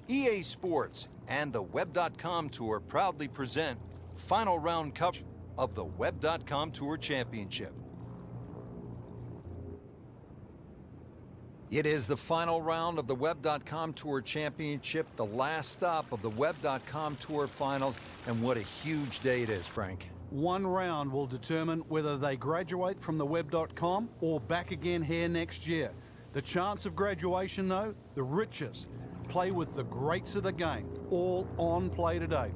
EA Sports and the Web.com Tour proudly present final round coverage of the Web.com Tour Championship. It is the final round of the Web.com Tour Championship, the last stop of the Web.com Tour Finals, and what a huge day it is, Frank. One round will determine whether they graduate from the Web.com or back again here next year. The chance of graduation, though, the richest. Play with the greats of the game, all on play today.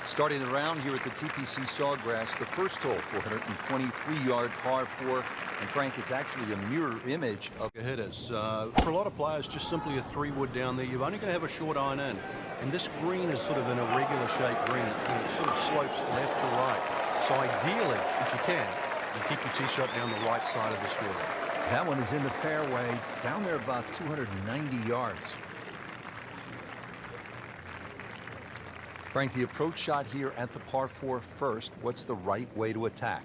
Starting the round here at the TPC Sawgrass, the first hole, 423-yard par 4. And Frank, it's actually a mirror image of the hitters. For a lot of players, just simply a 3-wood down there. You're only going to have a short iron in. And this green is sort of an irregular shaped green. It sort of slopes left to right. So ideally, if you can, you keep your tee shot down the right side of this water. That one is in the fairway, down there about 290 yards. Frank, the approach shot here at the par 4 first. What's the right way to attack?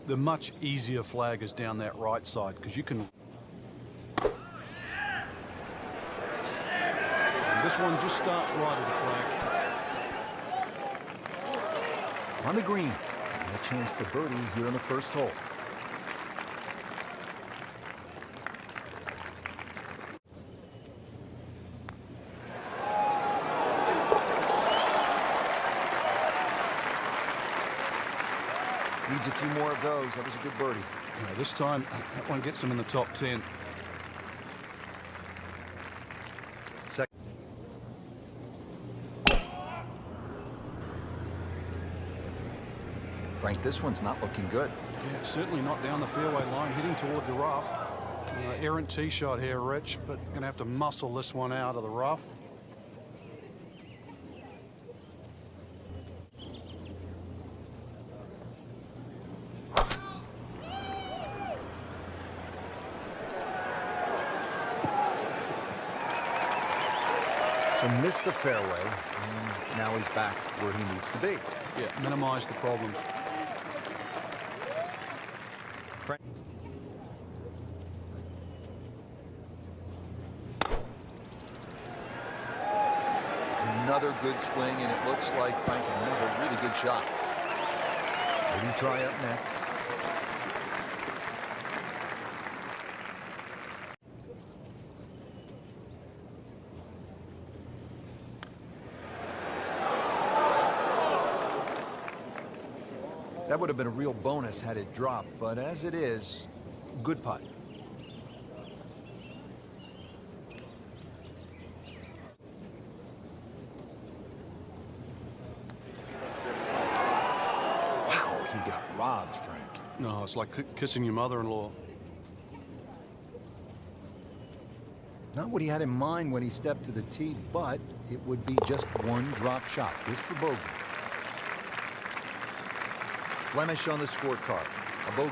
The much easier flag is down that right side because you can. And this one just starts right at the flag. On the green, and a chance for birdie here on the first hole. Needs a few more of those. That was a good birdie. Yeah, this time, that one gets him in the top 10. Second. Frank, this one's not looking good. Yeah, certainly not down the fairway line, heading toward the rough. Errant tee shot here, Rich, but going to have to muscle this one out of the rough. So missed the fairway, and now he's back where he needs to be. Yeah, minimize the problems. Another good swing, and it looks like Frank another really good shot. Maybe try up next. That would have been a real bonus had it dropped, but as it is, good putt. Wow, he got robbed, Frank. No, it's like kissing your mother-in-law. Not what he had in mind when he stepped to the tee, but it would be just one drop shot. This for bogey. Blemish on the scorecard, a bogey.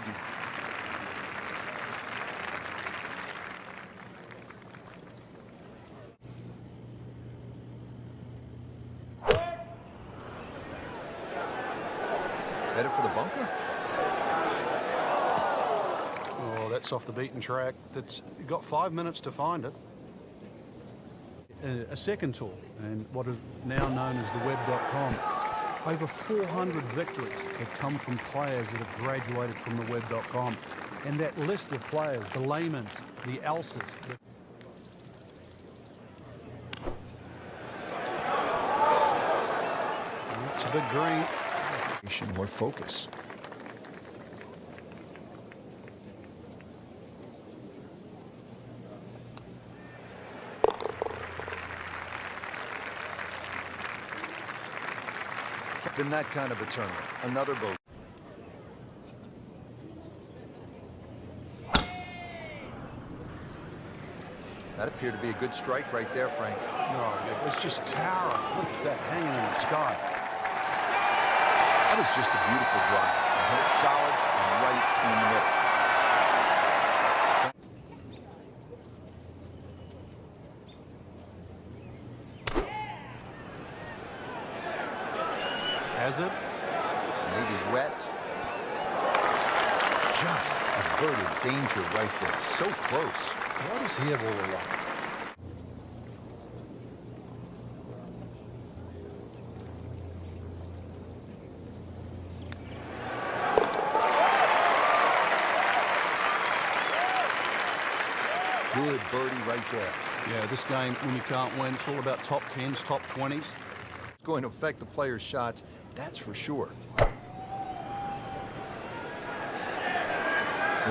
Headed for the bunker? Oh, that's off the beaten track. That's got 5 minutes to find it. A second tour, and what is now known as the Web.com. Over 400 victories have come from players that have graduated from the Web.com. And that list of players, the Laymans, the Elses. It's a big green. More focus. In that kind of a tournament, another bogey. That appeared to be a good strike right there, Frank. Oh, yeah, it's just towering. Look at that hanging in the sky. That was just a beautiful drive. Solid and right in the middle. Has it? Maybe wet. Just averted danger right there. So close. Why does he have all the luck? Good birdie right there. Yeah, this game, when you can't win, it's all about top 10s, top 20s. It's going to affect the players' shots, that's for sure. Well,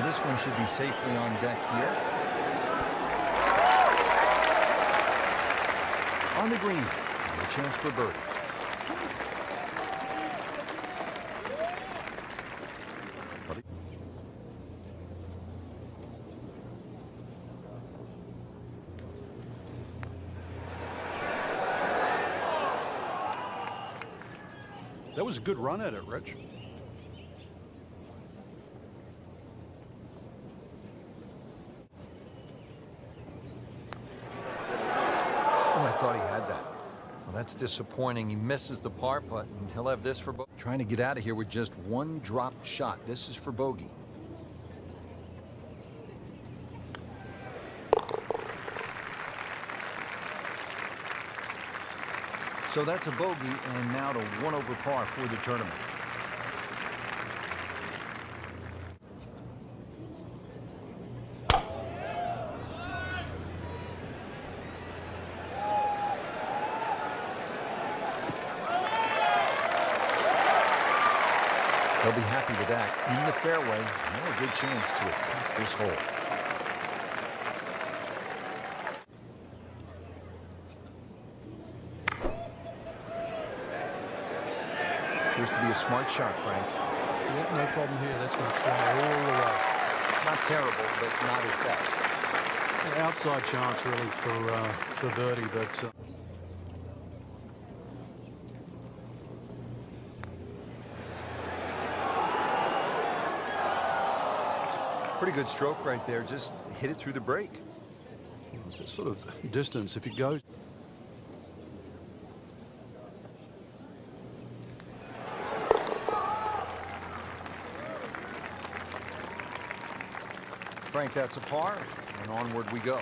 this one should be safely on deck here. On the green, and a chance for birdie. That was a good run at it, Rich. Oh, I thought he had that. Well, that's disappointing. He misses the par putt, and he'll have this for bogey. Trying to get out of here with just one dropped shot. This is for bogey. So that's a bogey, and now to 1 over par for the tournament. They'll be happy with that. In the fairway, now a good chance to attack this hole. Appears to be a smart shot, Frank. Yep, no problem here. That's going to fly all the way. Not terrible, but not his best. An outside chance, really, for birdie, but... Pretty good stroke right there. Just hit it through the break. It's a sort of distance. If you go... Frank, that's a par, and onward we go.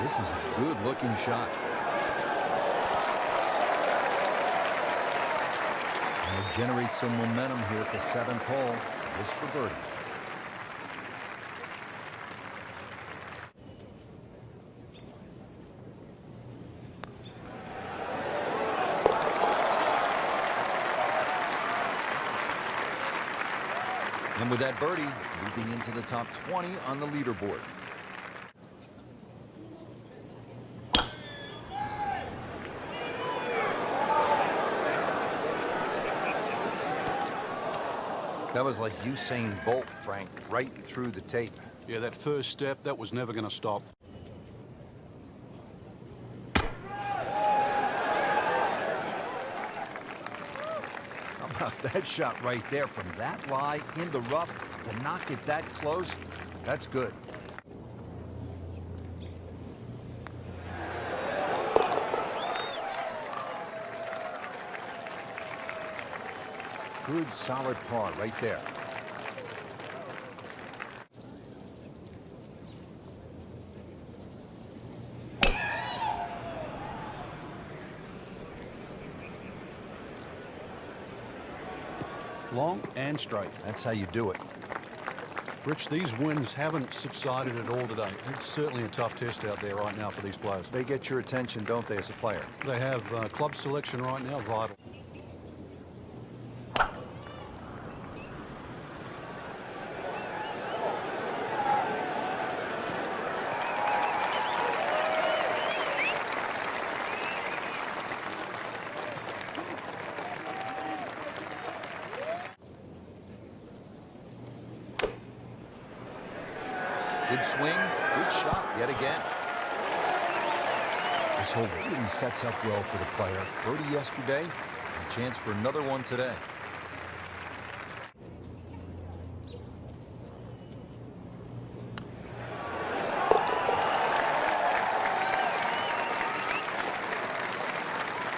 This is a good-looking shot. And it generates some momentum here at the 7th hole. This for birdie. And with that birdie, moving into the top 20 on the leaderboard. That was like Usain Bolt, Frank, right through the tape. Yeah, that first step, that was never going to stop. How about that shot right there from that lie in the rough to knock it that close? That's good. Good, solid par right there. Long and straight. That's how you do it. Rich, these winds haven't subsided at all today. It's certainly a tough test out there right now for these players. They get your attention, don't they, as a player? They have club selection right now, vital. Good swing, good shot yet again. This hole really sets up well for the player. Birdie yesterday, and a chance for another one today.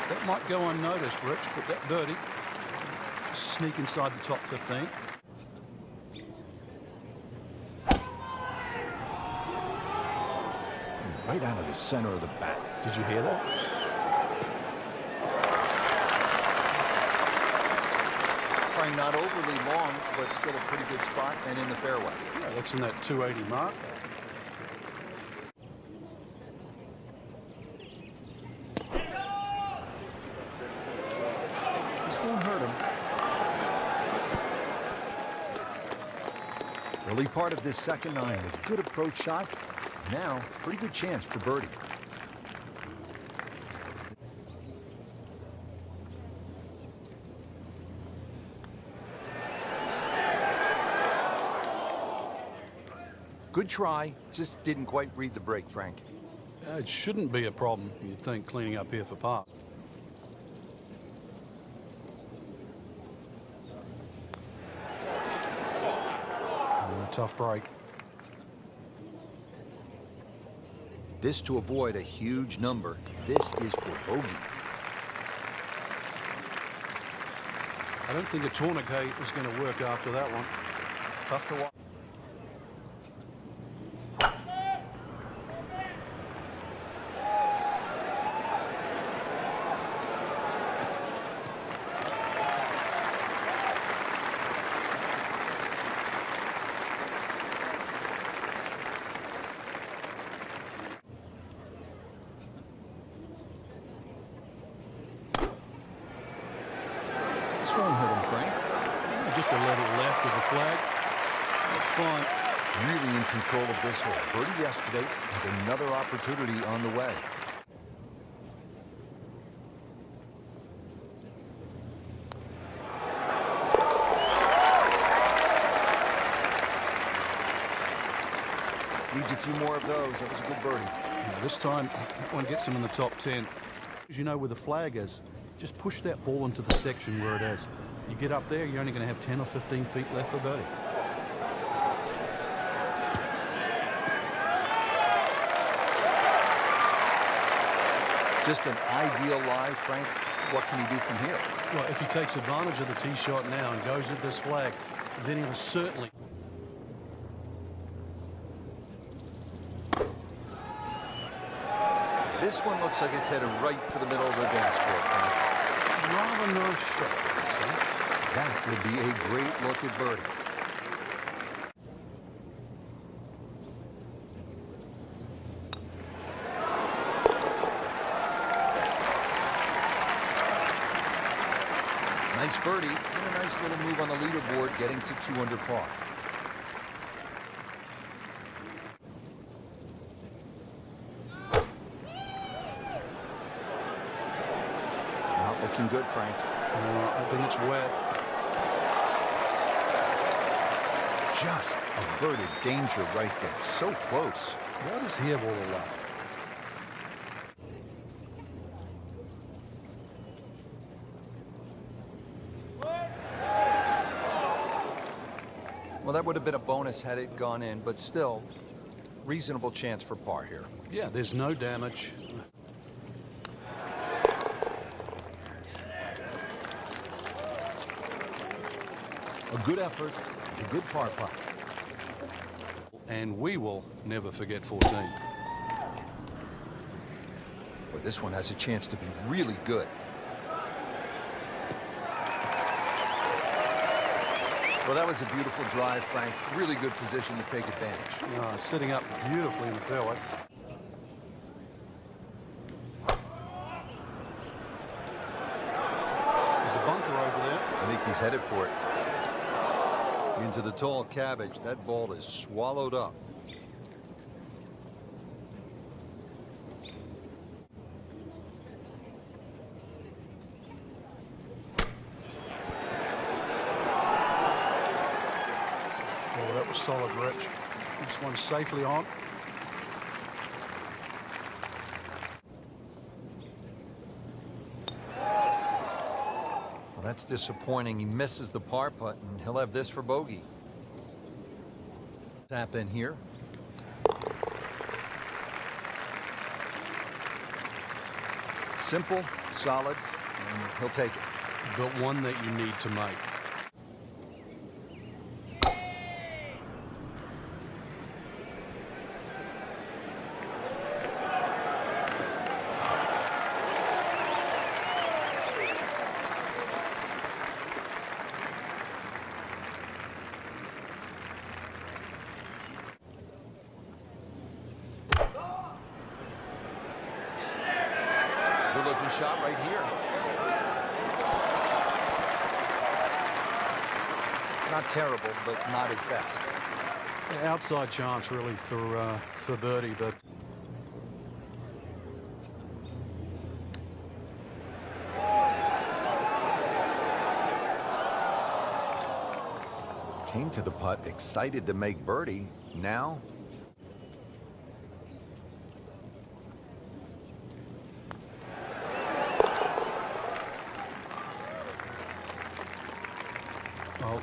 That might go unnoticed, Rich, but that birdie sneak inside the top 15. Right out of the center of the bat. Did you hear that? Probably not overly long, but still a pretty good spot and in the fairway. Yeah, that's in that 280 mark. This won't hurt him. Early part of this second nine, a good approach shot. Now, pretty good chance for birdie. Good try, just didn't quite read the break, Frank. It shouldn't be a problem, you'd think, cleaning up here for par. Tough break. This to avoid a huge number. This is for bogey. I don't think a tourniquet is going to work after that one. Tough to watch. This won't hurt him, Frank. Just a little left of the flag. That's fine. Really in control of this hole. Birdie yesterday with another opportunity on the way. Needs a few more of those. That was a good birdie. Yeah, this time, that one gets him in the top 10. As you know where the flag is, just push that ball into the section where it is. You get up there, you're only going to have 10 or 15 feet left for birdie. Just an ideal lie, Frank. What can he do from here? Well, if he takes advantage of the tee shot now and goes at this flag, then he'll certainly... This one looks like it's headed right for the middle of the dance floor, Frank. Rather nice shot. That would be a great look at birdie. Nice birdie and a nice little move on the leaderboard, getting to 2 under par. Not looking good, Frank. I think it's wet. Just averted danger right there. So close. Why does he have all the luck? Well, that would have been a bonus had it gone in, but still, reasonable chance for par here. Yeah, there's no damage. A good effort, a good par putt. And we will never forget 14. But this one has a chance to be really good. Well, that was a beautiful drive, Frank. Really good position to take advantage. Sitting up beautifully in the fairway. There's a bunker over there. I think he's headed for it. Into the tall cabbage. That ball is swallowed up. Oh, that was solid, Rich. This one's safely on. Well, that's disappointing. He misses the par putt, and he'll have this for bogey. Tap in here. Simple, solid, and he'll take it. But one that you need to make. Good-looking shot right here. Not terrible, but not his best. Yeah, outside chance really for birdie, but Came to the putt excited to make birdie. Now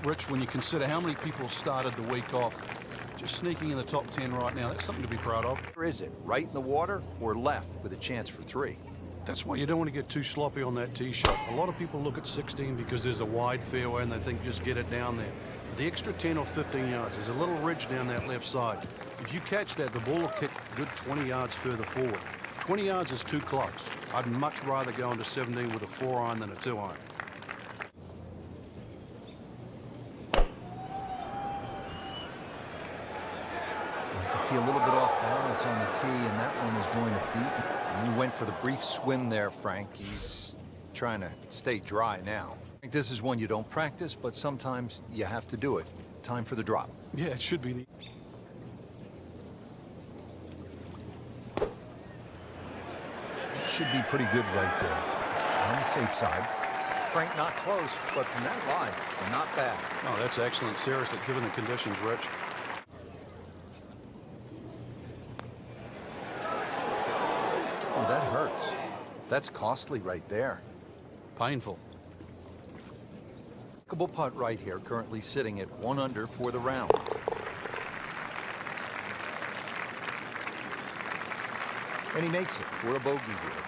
Rich, when you consider how many people started the week off just sneaking in the top 10 right now, that's something to be proud of. where is it? Right in the water or left with a chance for 3? That's why you don't want to get too sloppy on that tee shot. A lot of people look at 16 because there's a wide fairway and they think just get it down there. The extra 10 or 15 yards, there's a little ridge down that left side. If you catch that, the ball will kick a good 20 yards further forward. 20 yards is too close. I'd much rather go into 17 with a 4-iron than a 2-iron. See a little bit off balance on the tee, and that one is going to beat. He went for the brief swim there, Frank. He's trying to stay dry now. This is one you don't practice, but sometimes you have to do it. Time for the drop. Yeah, it should be the... It should be pretty good right there. On the safe side. Frank, not close, but from that line, not bad. Oh, that's excellent. Seriously, given the conditions, Rich. Oh, that hurts. That's costly right there. Painful. Makeable putt right here, currently sitting at 1 under for the round. And he makes it for a bogey here.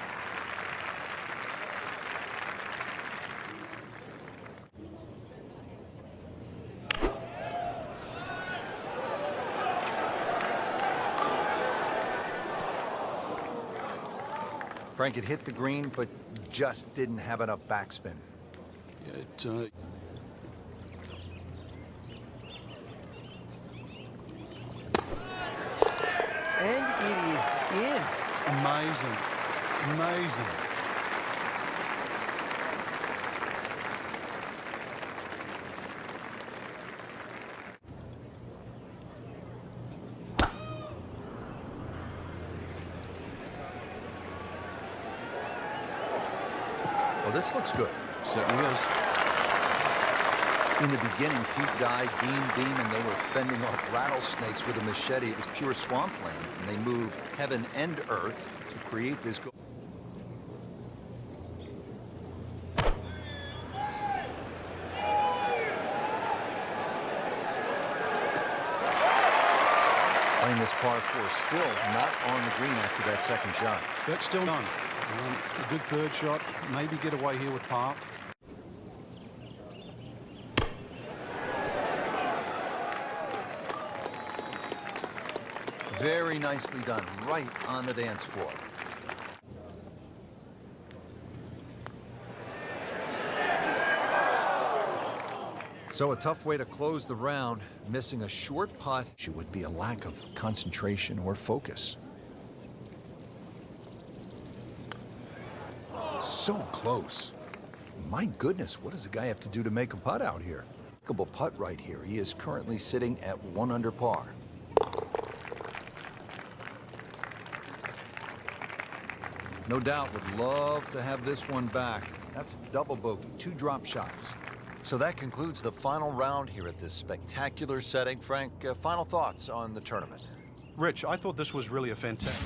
Frank, it hit the green, but just didn't have enough backspin. Yeah, And it is in. amazing. Amazing. Well, this looks good. Certainly is. In the beginning, Pete died, beam, and they were fending off rattlesnakes with a machete. It was pure swampland, and they moved heaven and earth to create this. Playing this par 4, still not on the green after that second shot. That's still done. A good third shot. Maybe get away here with par. Very nicely done, right on the dance floor. So a tough way to close the round. Missing a short putt would be a lack of concentration or focus. So close. My goodness, what does a guy have to do to make a putt out here? Makeable putt right here. He is currently sitting at 1 under par. No doubt would love to have this one back. That's a double bogey, 2 drop shots. So that concludes the final round here at this spectacular setting. Frank, final thoughts on the tournament? Rich, I thought this was really a fantastic...